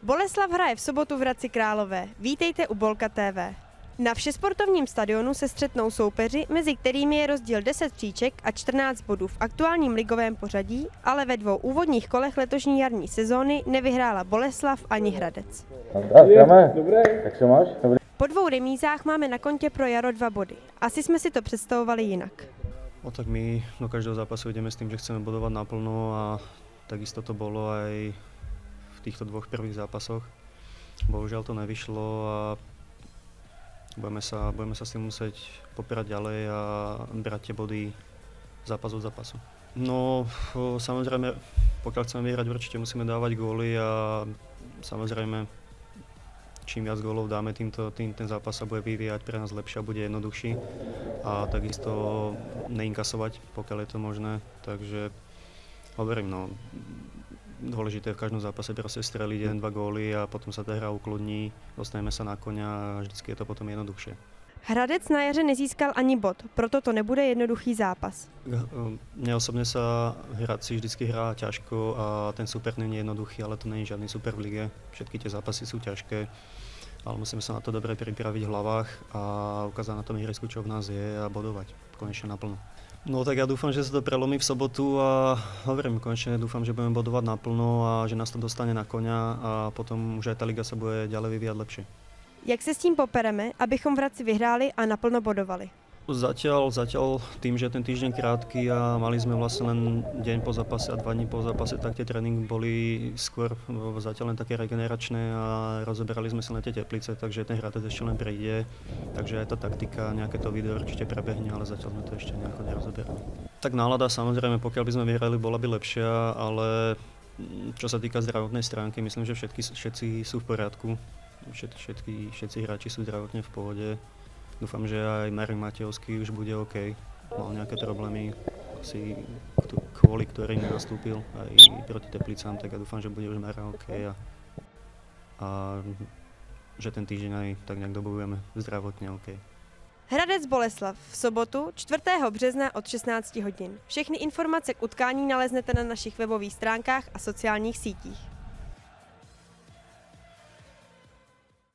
Boleslav hraje v sobotu v Hradci Králové. Vítejte u Bolka TV. Na všesportovním stadionu se střetnou soupeři, mezi kterými je rozdíl 10 příček a 14 bodů v aktuálním ligovém pořadí, ale ve dvou úvodních kolech letošní jarní sezóny nevyhrála Boleslav ani Hradec. Jak se máš? Dobrý. Po dvou remízách máme na kontě pro jaro 2 body. Asi jsme si to představovali jinak. No tak my do každého zápasu ideme s tým, že chceme bodovať naplno a takisto to bolo aj v týchto dvoch prvých zápasoch. Bohužiaľ to nevyšlo a budeme sa s tým musieť popierať ďalej a brať tie body zápas od zápasu. No samozrejme, pokiaľ chceme vyhrať, určite musíme dávať góly a samozrejme čím viac gólov dáme, tým ten zápas sa bude vyvíjať pre nás lepšie a bude jednoduchší a takisto neinkasovať, pokiaľ je to možné. Takže hovorím, no, dôležité v každom zápase proste streliť 1-2 góly a potom sa tá hra ukludní, dostaneme sa na koňa a vždycky je to potom jednoduchšie. Hradec na jaře nezískal ani bod, proto to nebude jednoduchý zápas. Mne osobne sa Hradci vždycky hrá ťažko a ten super nie je jednoduchý, ale to nie je žiadny super v lige. Všetky tie zápasy sú ťažké, ale musíme sa na to dobre pripraviť v hlavách a ukázať na tom ihrisku, čo v nás je a bodovať konečne naplno. No tak ja dúfam, že sa to prelomí v sobotu a hovorím, konečne dúfam, že budeme bodovať naplno a že nás to dostane na koňa a potom už aj tá liga sa bude ďalej vyvíjať lepšie. Jak se s tím popereme, abychom v Hradci vyhráli a naplno bodovali? Zatiaľ tým, že ten týždeň krátky a mali sme vlastne len deň po zápase a 2 dní po zápase, tak tie tréningy boli skôr zatiaľ len také regeneračné a rozoberali sme sa na tie teplice, takže ten Hradec ešte len prejde. Takže aj tá taktika, nejaké to video určite prebehne, ale zatiaľ sme to ešte nejako nerozoberali. Tak nálada samozrejme, pokiaľ by sme vyhrali, bola by lepšia, ale čo sa týka zdravotnej stránky, myslím, že všetci sú v poriadku. Všetci hráči sú zdravotne v pohode. Dúfam, že aj Marek Matejovský už bude OK. Mal nejaké problémy, kvôli ktorým nenastúpil aj proti Teplicám, tak ja dúfam, že bude už Marek OK a že ten týždeň aj tak nejak dobujeme zdravotne OK. Hradec Boleslav v sobotu 4. března od 16 hodin. Všechny informace k utkání naleznete na našich webových stránkách a sociálních sítích.